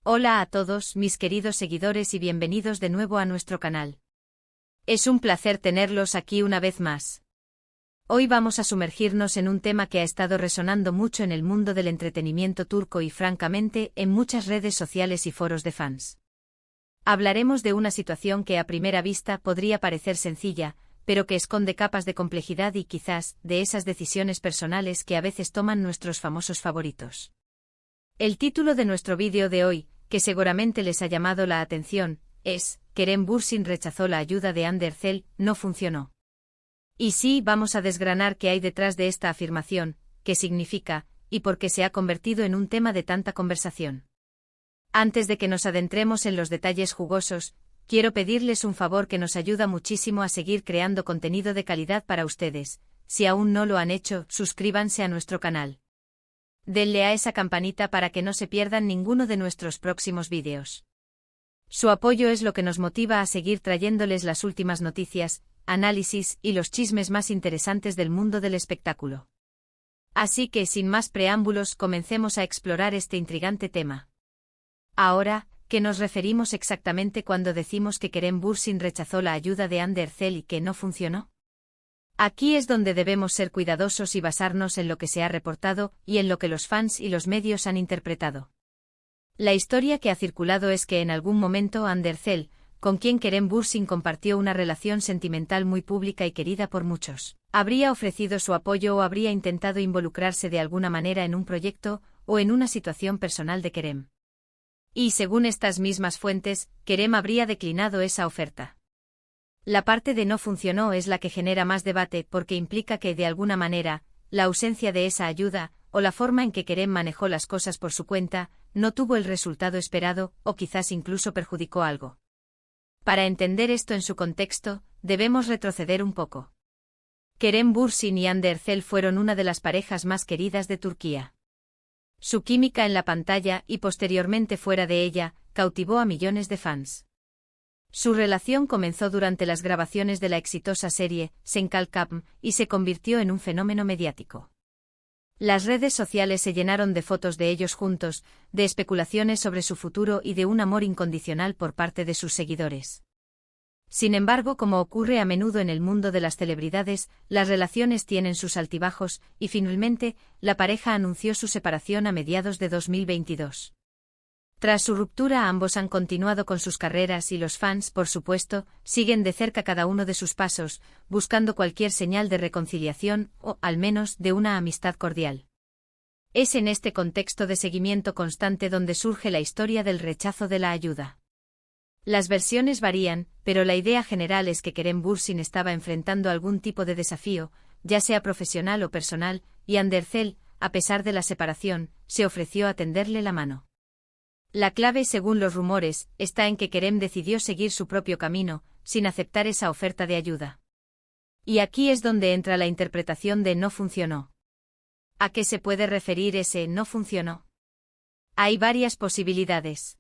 Hola a todos mis queridos seguidores y bienvenidos de nuevo a nuestro canal. Es un placer tenerlos aquí una vez más. Hoy vamos a sumergirnos en un tema que ha estado resonando mucho en el mundo del entretenimiento turco y francamente en muchas redes sociales y foros de fans. Hablaremos de una situación que a primera vista podría parecer sencilla, pero que esconde capas de complejidad y quizás de esas decisiones personales que a veces toman nuestros famosos favoritos. El título de nuestro vídeo de hoy, que seguramente les ha llamado la atención, es Kerem Bürsin rechazó la ayuda de Hande Erçel, no funcionó. Y sí, vamos a desgranar qué hay detrás de esta afirmación, qué significa, y por qué se ha convertido en un tema de tanta conversación. Antes de que nos adentremos en los detalles jugosos, quiero pedirles un favor que nos ayuda muchísimo a seguir creando contenido de calidad para ustedes. Si aún no lo han hecho, suscríbanse a nuestro canal. Denle a esa campanita para que no se pierdan ninguno de nuestros próximos vídeos. Su apoyo es lo que nos motiva a seguir trayéndoles las últimas noticias, análisis y los chismes más interesantes del mundo del espectáculo. Así que sin más preámbulos comencemos a explorar este intrigante tema. Ahora, ¿qué nos referimos exactamente cuando decimos que Kerem Bürsin rechazó la ayuda de Hande Erçel y que no funcionó? Aquí es donde debemos ser cuidadosos y basarnos en lo que se ha reportado y en lo que los fans y los medios han interpretado. La historia que ha circulado es que en algún momento Hande Erçel, con quien Kerem Bürsin compartió una relación sentimental muy pública y querida por muchos, habría ofrecido su apoyo o habría intentado involucrarse de alguna manera en un proyecto o en una situación personal de Kerem. Y según estas mismas fuentes, Kerem habría declinado esa oferta. La parte de no funcionó es la que genera más debate porque implica que, de alguna manera, la ausencia de esa ayuda, o la forma en que Kerem manejó las cosas por su cuenta, no tuvo el resultado esperado, o quizás incluso perjudicó algo. Para entender esto en su contexto, debemos retroceder un poco. Kerem Bürsin y Hande Erçel fueron una de las parejas más queridas de Turquía. Su química en la pantalla y posteriormente fuera de ella, cautivó a millones de fans. Su relación comenzó durante las grabaciones de la exitosa serie Sen Kalkam y se convirtió en un fenómeno mediático. Las redes sociales se llenaron de fotos de ellos juntos, de especulaciones sobre su futuro y de un amor incondicional por parte de sus seguidores. Sin embargo, como ocurre a menudo en el mundo de las celebridades, las relaciones tienen sus altibajos y finalmente, la pareja anunció su separación a mediados de 2022. Tras su ruptura, ambos han continuado con sus carreras y los fans, por supuesto, siguen de cerca cada uno de sus pasos, buscando cualquier señal de reconciliación o, al menos, de una amistad cordial. Es en este contexto de seguimiento constante donde surge la historia del rechazo de la ayuda. Las versiones varían, pero la idea general es que Kerem Bürsin estaba enfrentando algún tipo de desafío, ya sea profesional o personal, y Hande Erçel, a pesar de la separación, se ofreció a tenderle la mano. La clave, según los rumores, está en que Kerem decidió seguir su propio camino, sin aceptar esa oferta de ayuda. Y aquí es donde entra la interpretación de no funcionó. ¿A qué se puede referir ese no funcionó? Hay varias posibilidades.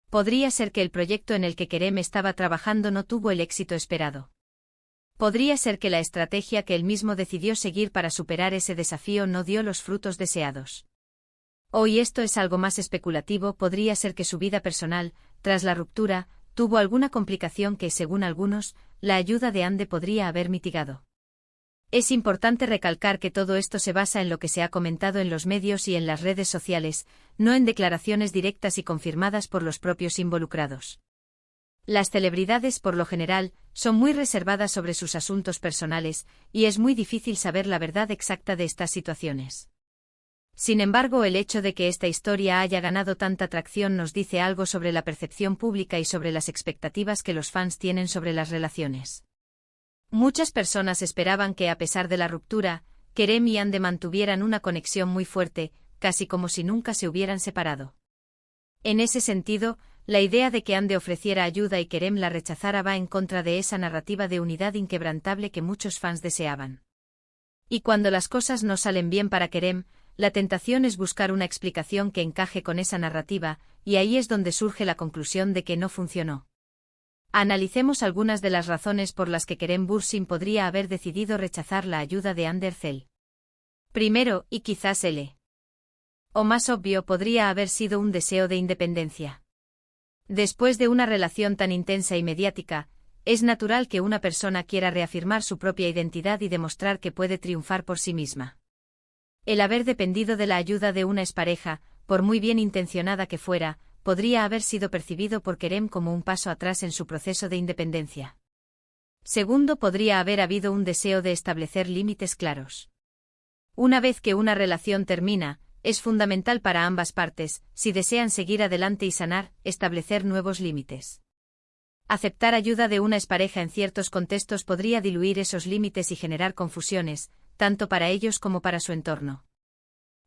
Podría ser que el proyecto en el que Kerem estaba trabajando no tuvo el éxito esperado. Podría ser que la estrategia que él mismo decidió seguir para superar ese desafío no dio los frutos deseados. Hoy esto es algo más especulativo, podría ser que su vida personal, tras la ruptura, tuvo alguna complicación que, según algunos, la ayuda de Hande podría haber mitigado. Es importante recalcar que todo esto se basa en lo que se ha comentado en los medios y en las redes sociales, no en declaraciones directas y confirmadas por los propios involucrados. Las celebridades, por lo general, son muy reservadas sobre sus asuntos personales, y es muy difícil saber la verdad exacta de estas situaciones. Sin embargo, el hecho de que esta historia haya ganado tanta tracción nos dice algo sobre la percepción pública y sobre las expectativas que los fans tienen sobre las relaciones. Muchas personas esperaban que, a pesar de la ruptura, Kerem y Hande mantuvieran una conexión muy fuerte, casi como si nunca se hubieran separado. En ese sentido, la idea de que Hande ofreciera ayuda y Kerem la rechazara va en contra de esa narrativa de unidad inquebrantable que muchos fans deseaban. Y cuando las cosas no salen bien para Kerem, la tentación es buscar una explicación que encaje con esa narrativa, y ahí es donde surge la conclusión de que no funcionó. Analicemos algunas de las razones por las que Kerem Bürsin podría haber decidido rechazar la ayuda de Hande Erçel. Primero, y quizás L. O más obvio podría haber sido un deseo de independencia. Después de una relación tan intensa y mediática, es natural que una persona quiera reafirmar su propia identidad y demostrar que puede triunfar por sí misma. El haber dependido de la ayuda de una expareja, por muy bien intencionada que fuera, podría haber sido percibido por Kerem como un paso atrás en su proceso de independencia. Segundo, podría haber habido un deseo de establecer límites claros. Una vez que una relación termina, es fundamental para ambas partes, si desean seguir adelante y sanar, establecer nuevos límites. Aceptar ayuda de una expareja en ciertos contextos podría diluir esos límites y generar confusiones, tanto para ellos como para su entorno.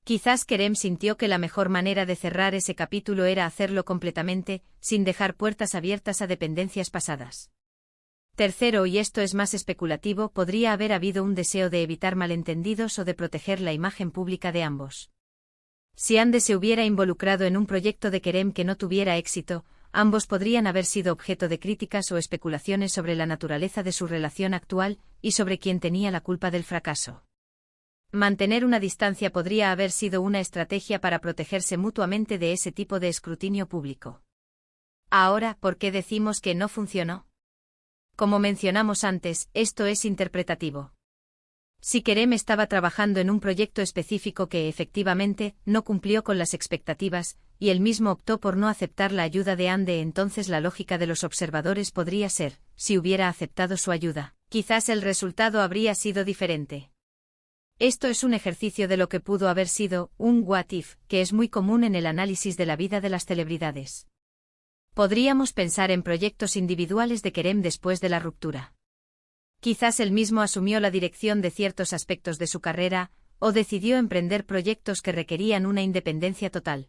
Quizás Kerem sintió que la mejor manera de cerrar ese capítulo era hacerlo completamente, sin dejar puertas abiertas a dependencias pasadas. Tercero, y esto es más especulativo, podría haber habido un deseo de evitar malentendidos o de proteger la imagen pública de ambos. Si Ande se hubiera involucrado en un proyecto de Kerem que no tuviera éxito, ambos podrían haber sido objeto de críticas o especulaciones sobre la naturaleza de su relación actual y sobre quién tenía la culpa del fracaso. Mantener una distancia podría haber sido una estrategia para protegerse mutuamente de ese tipo de escrutinio público. Ahora, ¿por qué decimos que no funcionó? Como mencionamos antes, esto es interpretativo. Si Kerem estaba trabajando en un proyecto específico que efectivamente no cumplió con las expectativas, y él mismo optó por no aceptar la ayuda de Ande, entonces la lógica de los observadores podría ser, si hubiera aceptado su ayuda, quizás el resultado habría sido diferente. Esto es un ejercicio de lo que pudo haber sido, un what if, que es muy común en el análisis de la vida de las celebridades. Podríamos pensar en proyectos individuales de Kerem después de la ruptura. Quizás él mismo asumió la dirección de ciertos aspectos de su carrera, o decidió emprender proyectos que requerían una independencia total.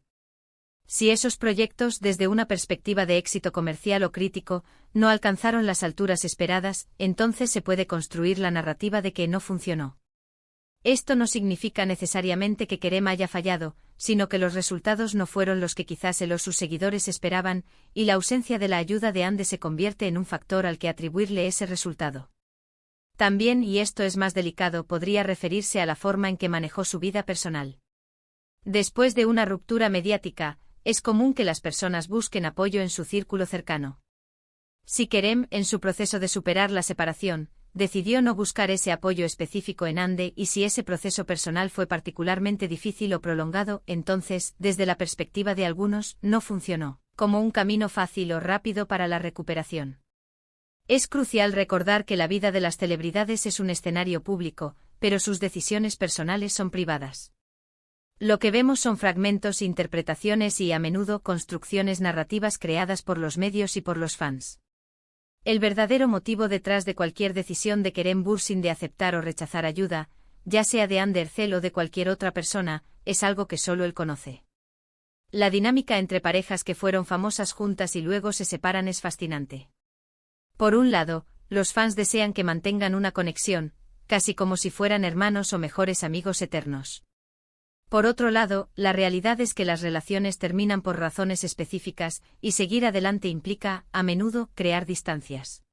Si esos proyectos, desde una perspectiva de éxito comercial o crítico, no alcanzaron las alturas esperadas, entonces se puede construir la narrativa de que no funcionó. Esto no significa necesariamente que Kerem haya fallado, sino que los resultados no fueron los que quizás él o sus seguidores esperaban, y la ausencia de la ayuda de Ande se convierte en un factor al que atribuirle ese resultado. También, y esto es más delicado, podría referirse a la forma en que manejó su vida personal. Después de una ruptura mediática, es común que las personas busquen apoyo en su círculo cercano. Si Kerem, en su proceso de superar la separación, decidió no buscar ese apoyo específico en Ande, y si ese proceso personal fue particularmente difícil o prolongado, entonces, desde la perspectiva de algunos, no funcionó como un camino fácil o rápido para la recuperación. Es crucial recordar que la vida de las celebridades es un escenario público, pero sus decisiones personales son privadas. Lo que vemos son fragmentos, interpretaciones y, a menudo, construcciones narrativas creadas por los medios y por los fans. El verdadero motivo detrás de cualquier decisión de Kerem Bürsin de aceptar o rechazar ayuda, ya sea de Hande Erçel o de cualquier otra persona, es algo que solo él conoce. La dinámica entre parejas que fueron famosas juntas y luego se separan es fascinante. Por un lado, los fans desean que mantengan una conexión, casi como si fueran hermanos o mejores amigos eternos. Por otro lado, la realidad es que las relaciones terminan por razones específicas, y seguir adelante implica, a menudo, crear distancias.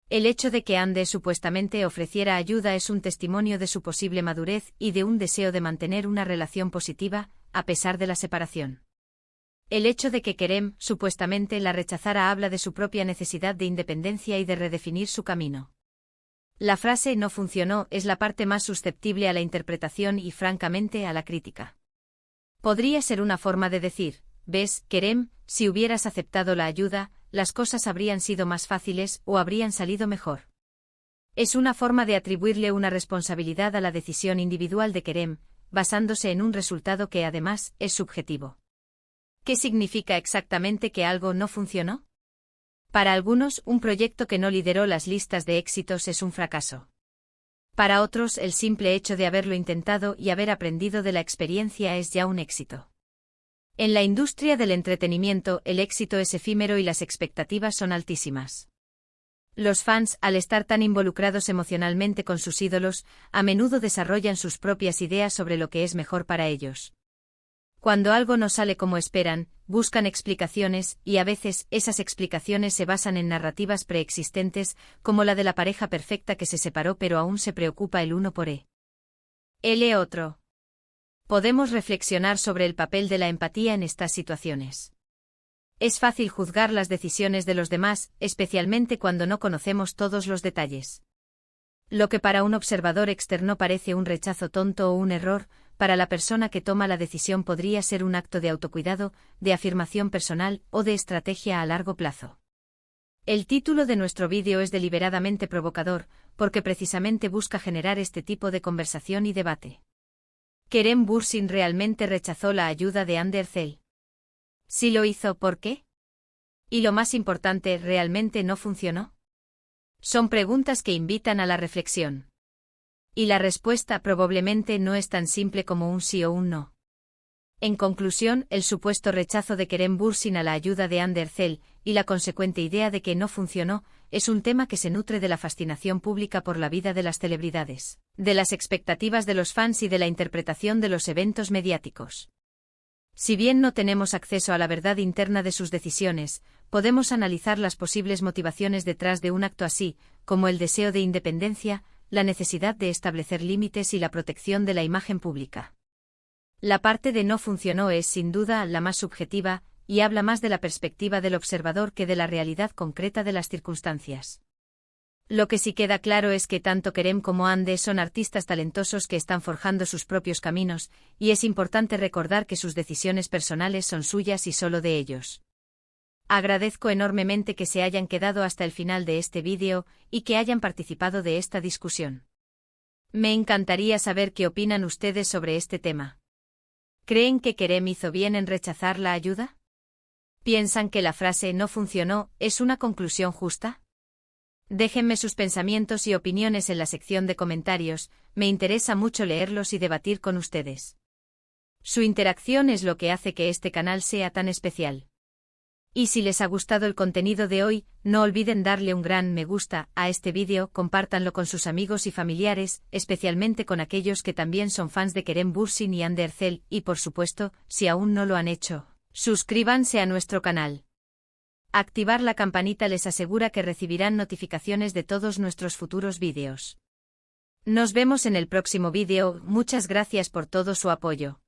El hecho de que Ande supuestamente ofreciera ayuda es un testimonio de su posible madurez y de un deseo de mantener una relación positiva, a pesar de la separación. El hecho de que Kerem, supuestamente, la rechazara habla de su propia necesidad de independencia y de redefinir su camino. La frase "no funcionó" es la parte más susceptible a la interpretación y, francamente, a la crítica. Podría ser una forma de decir, ¿ves, Kerem, si hubieras aceptado la ayuda, las cosas habrían sido más fáciles o habrían salido mejor? Es una forma de atribuirle una responsabilidad a la decisión individual de Kerem, basándose en un resultado que, además, es subjetivo. ¿Qué significa exactamente que algo no funcionó? Para algunos, un proyecto que no lideró las listas de éxitos es un fracaso. Para otros, el simple hecho de haberlo intentado y haber aprendido de la experiencia es ya un éxito. En la industria del entretenimiento, el éxito es efímero y las expectativas son altísimas. Los fans, al estar tan involucrados emocionalmente con sus ídolos, a menudo desarrollan sus propias ideas sobre lo que es mejor para ellos. Cuando algo no sale como esperan, buscan explicaciones, y a veces esas explicaciones se basan en narrativas preexistentes, como la de la pareja perfecta que se separó pero aún se preocupa el uno por él. Otro. Podemos reflexionar sobre el papel de la empatía en estas situaciones. Es fácil juzgar las decisiones de los demás, especialmente cuando no conocemos todos los detalles. Lo que para un observador externo parece un rechazo tonto o un error, para la persona que toma la decisión podría ser un acto de autocuidado, de afirmación personal o de estrategia a largo plazo. El título de nuestro vídeo es deliberadamente provocador, porque precisamente busca generar este tipo de conversación y debate. ¿Kerem Bürsin realmente rechazó la ayuda de Hande Erçel? Si lo hizo, ¿por qué? Y lo más importante, ¿realmente no funcionó? Son preguntas que invitan a la reflexión. Y la respuesta probablemente no es tan simple como un sí o un no. En conclusión, el supuesto rechazo de Kerem Bürsin a la ayuda de Hande Erçel, y la consecuente idea de que no funcionó, es un tema que se nutre de la fascinación pública por la vida de las celebridades, de las expectativas de los fans y de la interpretación de los eventos mediáticos. Si bien no tenemos acceso a la verdad interna de sus decisiones, podemos analizar las posibles motivaciones detrás de un acto así, como el deseo de independencia, la necesidad de establecer límites y la protección de la imagen pública. La parte de no funcionó es, sin duda, la más subjetiva, y habla más de la perspectiva del observador que de la realidad concreta de las circunstancias. Lo que sí queda claro es que tanto Kerem como Hande son artistas talentosos que están forjando sus propios caminos, y es importante recordar que sus decisiones personales son suyas y solo de ellos. Agradezco enormemente que se hayan quedado hasta el final de este vídeo y que hayan participado de esta discusión. Me encantaría saber qué opinan ustedes sobre este tema. ¿Creen que Kerem hizo bien en rechazar la ayuda? ¿Piensan que la frase no funcionó es una conclusión justa? Déjenme sus pensamientos y opiniones en la sección de comentarios, me interesa mucho leerlos y debatir con ustedes. Su interacción es lo que hace que este canal sea tan especial. Y si les ha gustado el contenido de hoy, no olviden darle un gran me gusta a este vídeo, compártanlo con sus amigos y familiares, especialmente con aquellos que también son fans de Kerem Bürsin y Hande Erçel, y por supuesto, si aún no lo han hecho, suscríbanse a nuestro canal. Activar la campanita les asegura que recibirán notificaciones de todos nuestros futuros vídeos. Nos vemos en el próximo vídeo, muchas gracias por todo su apoyo.